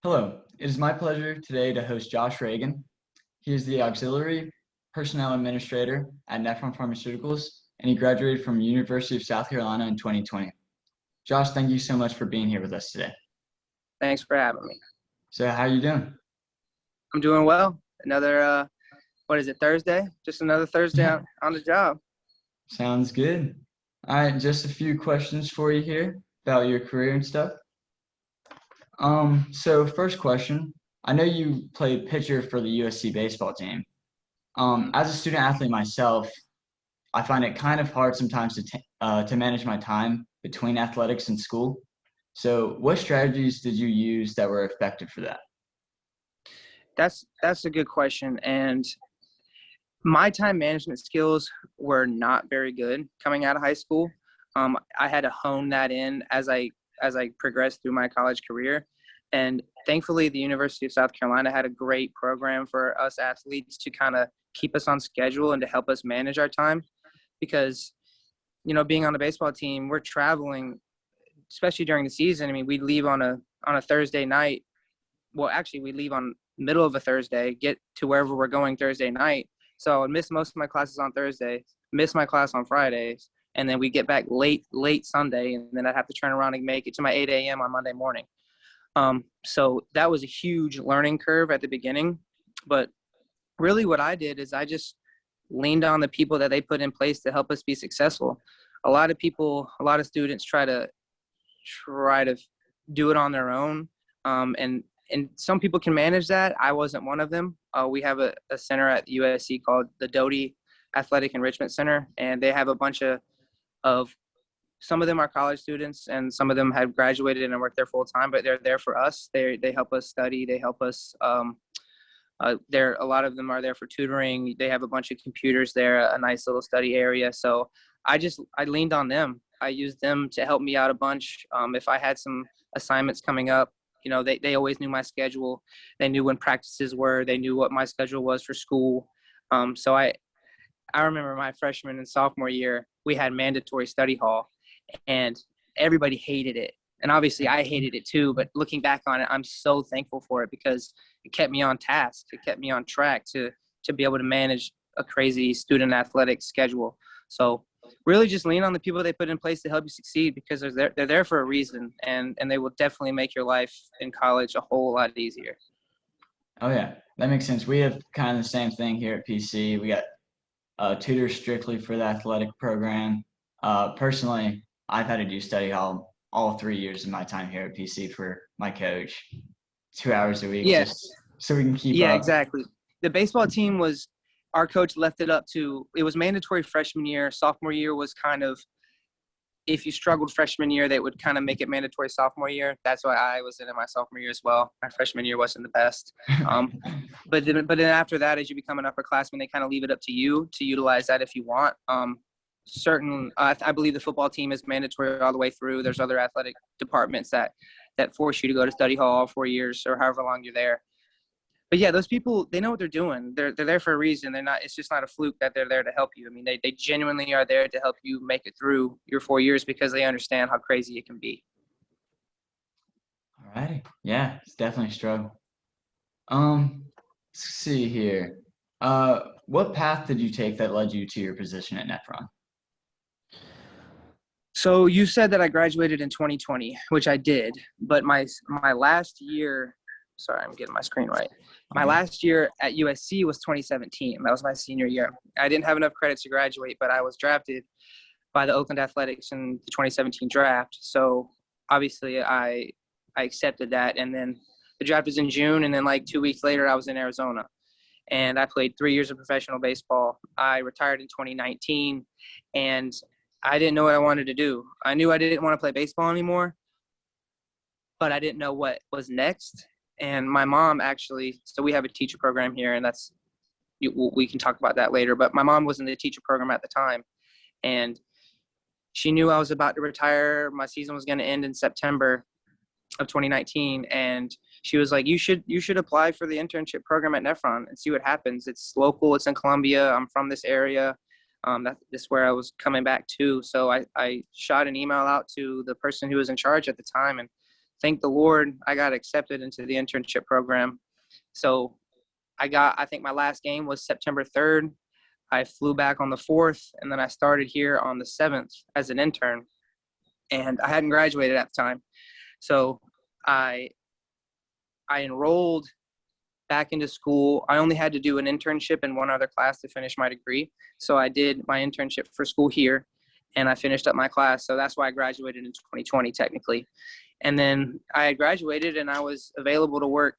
Hello, it is my pleasure today to host Josh Reagan. He is the Auxiliary Personnel Administrator at Nephron Pharmaceuticals, and he graduated from University of South Carolina in 2020. Josh, thank you so much for being here with us today. Thanks for having me. So how are you doing? I'm doing well. Another, what is it, Thursday? Just another Thursday on the job. Sounds good. All right, just a few questions for you here about your career and stuff. So first question, I know you played pitcher for the USC baseball team. As a student athlete myself, I find it kind of hard sometimes to manage my time between athletics and school. So what strategies did you use that were effective for that? That's a good question. And my time management skills were not very good coming out of high school. I had to hone that in as I progressed through my college career. And thankfully, the University of South Carolina had a great program for us athletes to kind of keep us on schedule and to help us manage our time. Because, being on the baseball team, we're traveling, especially during the season. I mean, we'd leave on a Thursday night. Well, actually, we leave on middle of a Thursday, get to wherever we're going Thursday night. So I would miss most of my classes on Thursday, miss my class on Fridays, and then we get back late Sunday, and then I'd have to turn around and make it to my 8 a.m. on Monday morning. So that was a huge learning curve at the beginning. But really what I did is I just leaned on the people that they put in place to help us be successful. A lot of students try to do it on their own. And some people can manage that. I wasn't one of them. We have a center at USC called the Doty Athletic Enrichment Center, and they have a bunch of some of them are college students, and some of them have graduated and work there full time. But they're there for us. They help us study. They help us. A lot of them are there for tutoring. They have a bunch of computers there, a nice little study area. So I leaned on them. I used them to help me out a bunch. If I had some assignments coming up, they always knew my schedule. They knew when practices were. They knew what my schedule was for school. So I remember my freshman and sophomore year, we had mandatory study hall, and everybody hated it. And obviously I hated it too, but looking back on it, I'm so thankful for it because it kept me on task. It kept me on track to be able to manage a crazy student athletic schedule. So really just lean on the people they put in place to help you succeed, because they're there for a reason, and they will definitely make your life in college a whole lot easier. Oh yeah, that makes sense. We have kind of the same thing here at PC. We got tutors strictly for the athletic program. Personally, I've had to do study hall all 3 years of my time here at PC for my coach, 2 hours a week, just so we can keep up. Yeah, exactly. The baseball team our coach left it up to, it was mandatory freshman year. Sophomore year was kind of, if you struggled freshman year, they would kind of make it mandatory sophomore year. That's why I was in my sophomore year as well. My freshman year wasn't the best. But then after that, as you become an upperclassman, they kind of leave it up to you to utilize that if you want. I believe the football team is mandatory all the way through. There's other athletic departments that force you to go to study hall all 4 years or however long you're there. But yeah, those people, they know what they're doing. They're there for a reason. It's just not a fluke that they're there to help you. I mean, they genuinely are there to help you make it through your 4 years because they understand how crazy it can be. All righty. Yeah, it's definitely a struggle. Let's see here. What path did you take that led you to your position at Nephron? So you said that I graduated in 2020, which I did, but my last year, sorry, I'm getting my screen right. My last year at USC was 2017. That was my senior year. I didn't have enough credits to graduate, but I was drafted by the Oakland Athletics in the 2017 draft. So obviously I accepted that. And then the draft was in June. And then like 2 weeks later, I was in Arizona. And I played 3 years of professional baseball. I retired in 2019. And I didn't know what I wanted to do. I knew I didn't want to play baseball anymore, but I didn't know what was next. And my mom actually, so we have a teacher program here, and we can talk about that later, but my mom was in the teacher program at the time, and she knew I was about to retire. My season was going to end in September of 2019, and she was like, you should apply for the internship program at Nephron and see what happens. It's local. It's in Columbia. I'm from this area. That's where I was coming back to. So I shot an email out to the person who was in charge at the time, and thank the Lord, I got accepted into the internship program. So I think my last game was September 3rd. I flew back on the 4th, and then I started here on the 7th as an intern. And I hadn't graduated at the time. So I enrolled back into school. I only had to do an internship in one other class to finish my degree. So I did my internship for school here, and I finished up my class. So that's why I graduated in 2020 technically. And then I had graduated and I was available to work,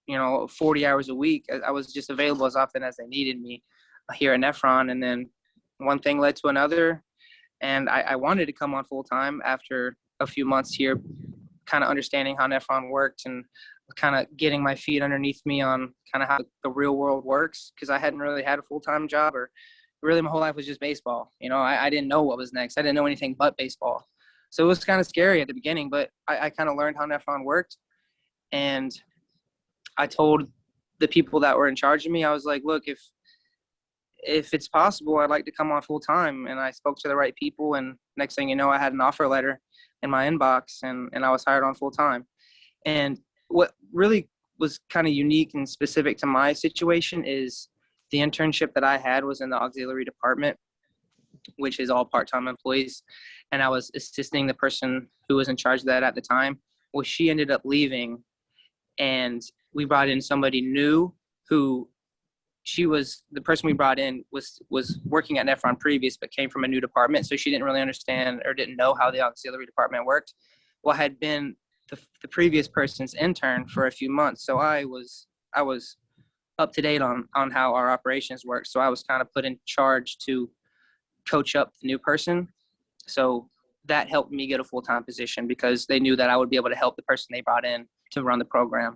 40 hours a week. I was just available as often as they needed me here at Nephron. And then one thing led to another, and I wanted to come on full time after a few months here, kind of understanding how Nephron worked and kind of getting my feet underneath me on kind of how the real world works, because I hadn't really had a full-time job, or really my whole life was just baseball. I didn't know what was next. I didn't know anything but baseball. So it was kind of scary at the beginning, but I kind of learned how Nephron worked. And I told the people that were in charge of me, I was like, look, if it's possible, I'd like to come on full time. And I spoke to the right people, and next thing you know, I had an offer letter in my inbox, and I was hired on full time. And what really was kind of unique and specific to my situation is the internship that I had was in the auxiliary department, which is all part-time employees. And I was assisting the person who was in charge of that at the time. Well, she ended up leaving, and we brought in somebody new who the person we brought in was working at Nephron previous, but came from a new department. So she didn't really understand or didn't know how the auxiliary department worked. Well, I had been the previous person's intern for a few months. So I was up to date on how our operations work. So I was kind of put in charge to coach up the new person. So that helped me get a full-time position, because they knew that I would be able to help the person they brought in to run the program.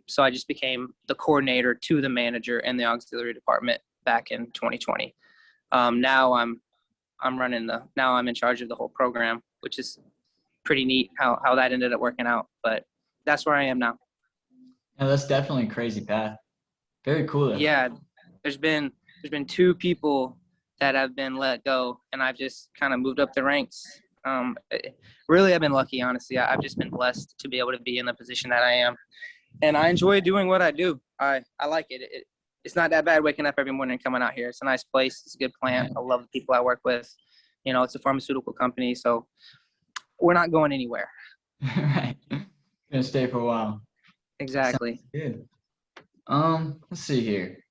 So I just became the coordinator to the manager in the auxiliary department back in 2020. Now I'm in charge of the whole program, which is pretty neat how that ended up working out. But that's where I am now. Yeah, that's definitely a crazy path. Very cool though. Yeah, there's been 2 people that have been let go, and I've just kind of moved up the ranks. Really, I've been lucky, honestly. I've just been blessed to be able to be in the position that I am. And I enjoy doing what I do. I like it. It's not that bad waking up every morning and coming out here. It's a nice place. It's a good plant. I love the people I work with. It's a pharmaceutical company, so we're not going anywhere. Right. Gonna stay for a while. Exactly. Sounds good. Let's see here.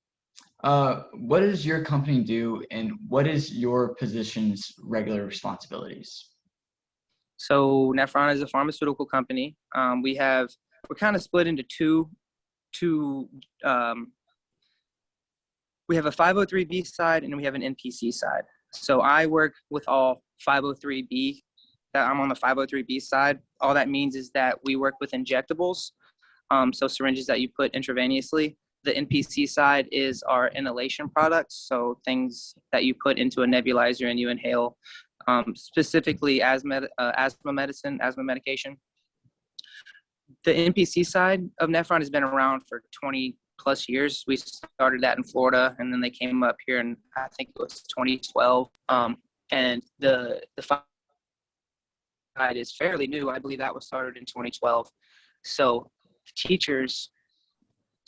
What does your company do, and what is your position's regular responsibilities? So Nephron is a pharmaceutical company. We're kind of split into two. We have a 503B side and we have an NPC side. So I work with all 503B. I'm on the 503B side. All that means is that we work with injectables, so syringes that you put intravenously. The NPC side is our inhalation products, so things that you put into a nebulizer and you inhale, specifically asthma medication. The NPC side of Nephron has been around for 20 plus years. We started that in Florida, and then they came up here in, I think it was 2012. And the side is fairly new. I believe that was started in 2012. So teachers,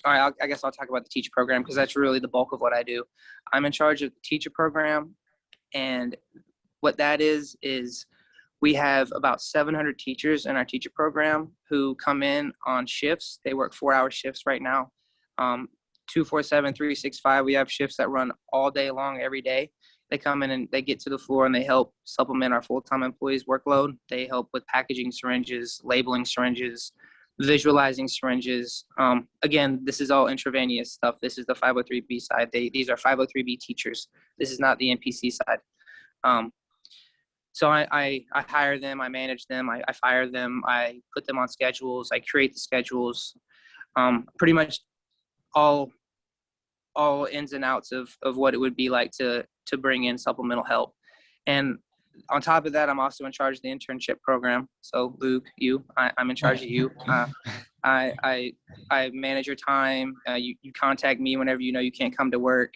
all right, I guess I'll talk about the teacher program, because that's really the bulk of what I do. I'm in charge of the teacher program, and what that is we have about 700 teachers in our teacher program who come in on shifts. They work 4-hour shifts right now. 247, 365. We have shifts that run all day long, every day. They come in and they get to the floor and they help supplement our full-time employees' workload. They help with packaging syringes, labeling syringes, visualizing syringes. Again, this is all intravenous stuff. This is the 503B side. These are 503B teachers. This is not the NPC side. So I hire them, I manage them, I fire them, I put them on schedules, I create the schedules, pretty much all ins and outs of what it would be like to bring in supplemental help. And on top of that, I'm also in charge of the internship program. So Luke, I'm in charge of you. I manage your time. You contact me whenever you know you can't come to work.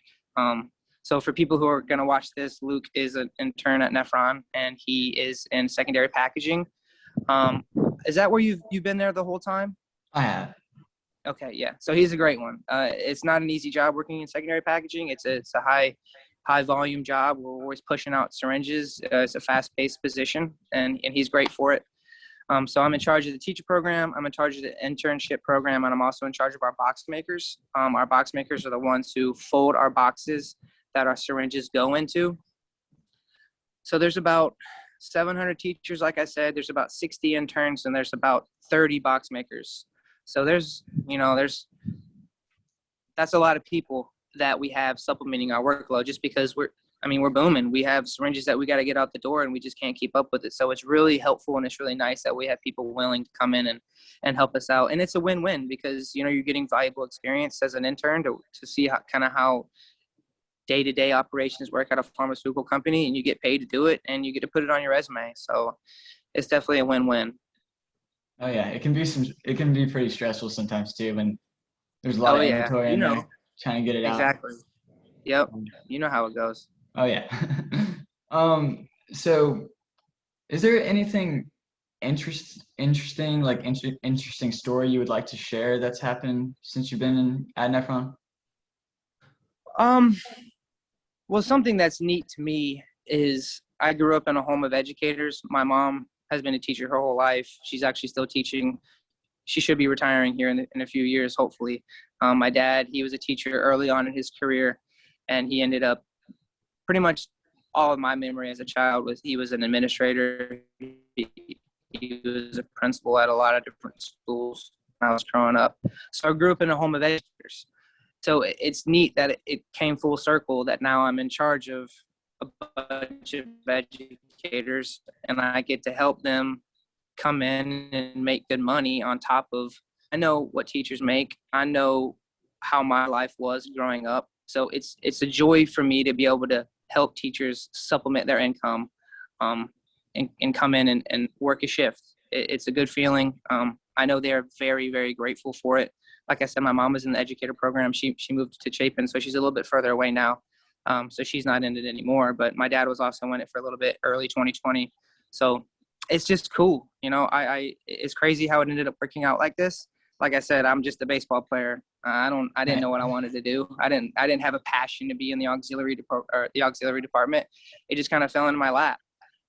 So for people who are going to watch this, Luke is an intern at Nephron, and he is in secondary packaging. Is that where you've been there the whole time? I have. Okay, yeah. So he's a great one. It's not an easy job working in secondary packaging. It's a high volume job. We're always pushing out syringes. It's a fast paced position, and he's great for it. So I'm in charge of the teacher program. I'm in charge of the internship program, and I'm also in charge of our box makers. Our box makers are the ones who fold our boxes that our syringes go into. So there's about 700 teachers, like I said. There's about 60 interns, and there's about 30 box makers. So that's a lot of people that we have supplementing our workload just because we're booming. We have syringes that we got to get out the door and we just can't keep up with it. So it's really helpful and it's really nice that we have people willing to come in and help us out. And it's a win-win because, you're getting valuable experience as an intern to see how day-to-day operations work at a pharmaceutical company, and you get paid to do it and you get to put it on your resume. So it's definitely a win-win. Oh yeah, it can be pretty stressful sometimes too when there's a lot of Yeah, inventory in there trying to get it out. exactly. Yep. You know how it goes. Oh yeah. So is there anything interesting, like interesting story you would like to share that's happened since you've been at Nephron? Well, something that's neat to me is I grew up in a home of educators. My mom has been a teacher her whole life. She's actually still teaching. She should be retiring here in a few years, hopefully. My dad, he was a teacher early on in his career, and he ended up pretty much all of my memory as a child was he was an administrator. He was a principal at a lot of different schools when I was growing up. So I grew up in a home of educators. So it's neat that it came full circle that now I'm in charge of a bunch of educators and I get to help them come in and make good money on top of, I know what teachers make. I know how my life was growing up. So it's a joy for me to be able to help teachers supplement their income and come in and work a shift. It's a good feeling. I know they're very, very grateful for it. Like I said, my mom was in the educator program. She moved to Chapin, so she's a little bit further away now. So she's not in it anymore. But my dad was also in it for a little bit, early 2020. So it's just cool. It's crazy how it ended up working out like this. Like I said, I'm just a baseball player. I didn't know what I wanted to do. I didn't have a passion to be in the auxiliary department. It just kind of fell into my lap,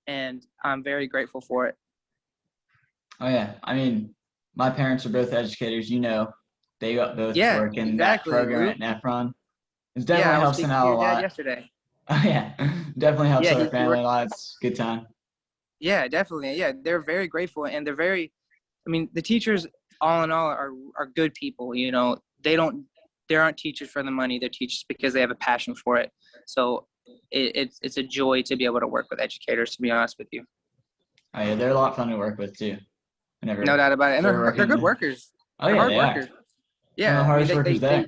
and I'm very grateful for it. Oh yeah, my parents are both educators. They both Yeah, work in that exactly, program Luke. at Nephron. It Yeah, definitely I was helps them speaking to out a your dad lot. yesterday. Oh yeah, definitely helps Yeah, our he family worked. a lot. It's a good time. Yeah, definitely. Yeah, they're very grateful, and they're very. The teachers, all in all, are good people. They aren't teachers for the money. They're teachers because they have a passion for it. So it's a joy to be able to work with educators. To be honest with you, Oh yeah, they're a lot of fun to work with too. no Whenever doubt about it. And we're they're working good there. workers. Oh They're yeah, hard they are. workers. One of the Yeah, hardest workers they there.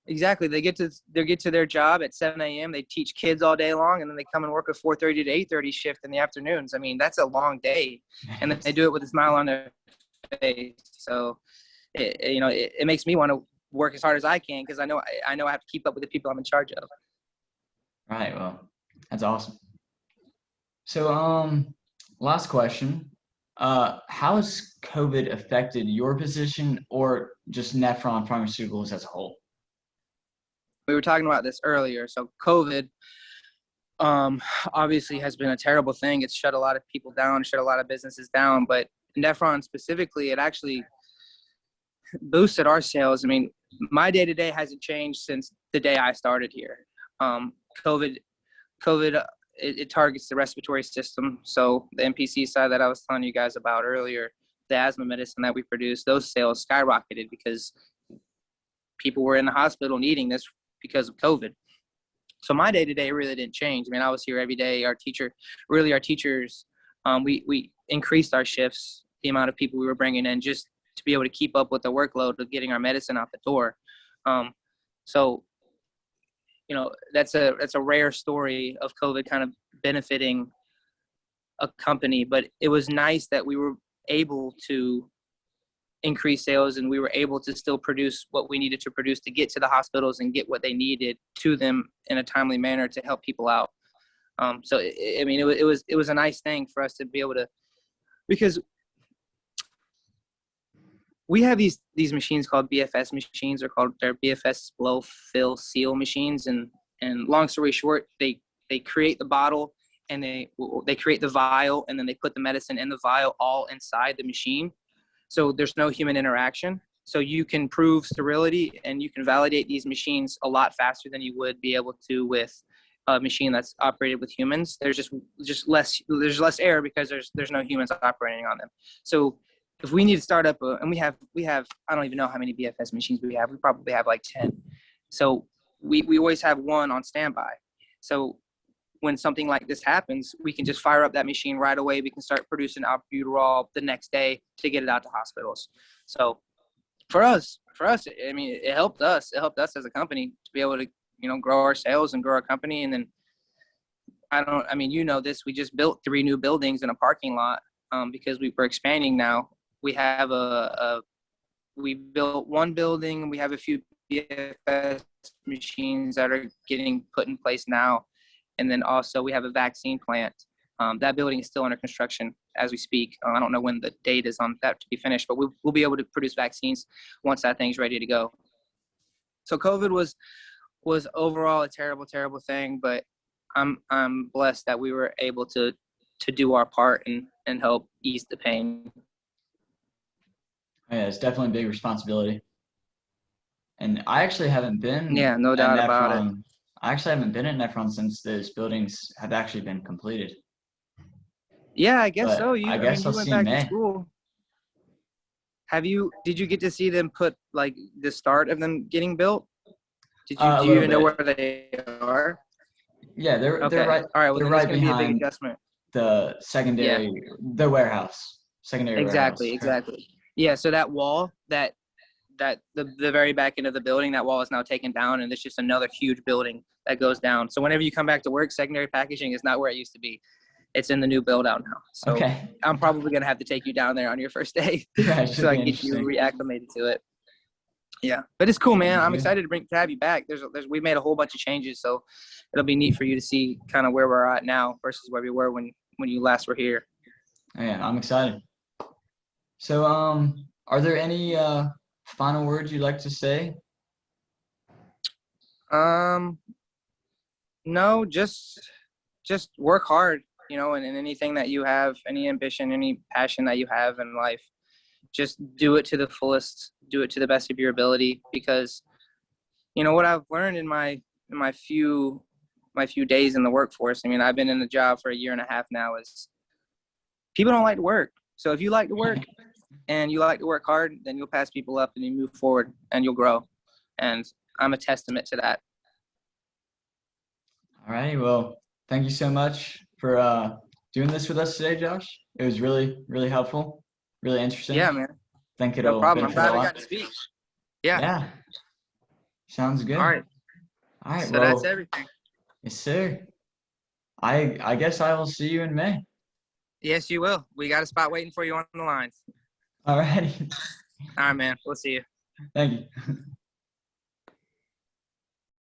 exactly. They get to their job at 7 a.m. They teach kids all day long, and then they come and work a 4:30 to 8:30 shift in the afternoons. That's a long day, and they do it with a smile on their face. So, it makes me want to work as hard as I can because I know I have to keep up with the people I'm in charge of. Right. Well, that's awesome. So, last question. How has COVID affected your position or just Nephron Pharmaceuticals as a whole? We were talking about this earlier. So COVID, obviously has been a terrible thing. It's shut a lot of people down, shut a lot of businesses down. But Nephron specifically, it actually boosted our sales. My day to day hasn't changed since the day I started here. COVID, it targets the respiratory system. So the NPC side that I was telling you guys about earlier, the asthma medicine that we produce, those sales skyrocketed because people were in the hospital needing this because of COVID. So my day to day really didn't change. I was here every day. Our teachers, we increased our shifts, the amount of people we were bringing in just to be able to keep up with the workload of getting our medicine out the door. So that's a rare story of COVID kind of benefiting a company, but it was nice that we were able to increase sales and we were able to still produce what we needed to produce to get to the hospitals and get what they needed to them in a timely manner to help people out. So it was a nice thing for us to be able to, because we have these machines called BFS machines. They're BFS blow fill seal machines. And long story short, they create the bottle and they create the vial, and then they put the medicine in the vial all inside the machine. So there's no human interaction. So you can prove sterility and you can validate these machines a lot faster than you would be able to with a machine that's operated with humans. There's there's less error because there's no humans operating on them. So if we need to start up and we have I don't even know how many BFS machines we have. We probably have like 10. So we always have one on standby. So when something like this happens, we can just fire up that machine right away. We can start producing albuterol the next day to get it out to hospitals. So for us, I mean, it helped us. It helped us as a company to be able to, grow our sales and grow our company. And then you know this, we just built 3 new buildings in a parking lot because we're expanding now. We have we built 1 building and we have a few BFS machines that are getting put in place now. And then also we have a vaccine plant. That building is still under construction as we speak. I don't know when the date is on that to be finished, but we'll be able to produce vaccines once that thing's ready to go. So COVID was overall a terrible, terrible thing, but I'm blessed that we were able to do our part and help ease the pain. Yeah, it's definitely a big responsibility. And I actually haven't been Yeah, no doubt about it. I actually haven't been at Nephron since those buildings have actually been completed. Yeah, I guess But so. I guess You I'll went see in back to May. school. Did you get to see them put like the start of them getting built? Do A you little even know bit. where they are? Yeah, they're Okay. All right. Well, they're then it's right going to be a big behind adjustment. the Yeah, secondary warehouse. exactly. Yeah. So that wall, the very back end of the building, that wall is now taken down, and it's just another huge building that goes down. So whenever you come back to work, secondary packaging is not where it used to be. It's in the new build out now. So Okay. I'm probably going to have to take you down there on your first day Yeah, it should so I be can get you interesting. reacclimated to it. Yeah, but it's cool, man. Sounds I'm good. excited to have you back. We made a whole bunch of changes, so it'll be neat for you to see kind of where we're at now versus where we were when you last were here. Oh, yeah, I'm excited. So, are there any final words you'd like to say? No, just work hard, and anything that you have, any ambition, any passion that you have in life, just do it to the fullest, do it to the best of your ability, because what I've learned in my few days in the workforce, I mean, I've been in the job for 1.5 years now, is people don't like to work. So if you like to work and you like to work hard, then you'll pass people up and you move forward and you'll grow. And I'm a testament to that. All righty. Well, thank you so much for doing this with us today, Josh. It was really, really helpful, really interesting. Yeah, man. Think No it'll problem. I'm benefit a glad I lot. got to speak. Yeah. Yeah. Sounds good. All right. All right. So Well, that's everything. yes, sir. I guess I will see you in May. Yes, you will. We got a spot waiting for you on the lines. All righty. All right, man. We'll see you. Thank you.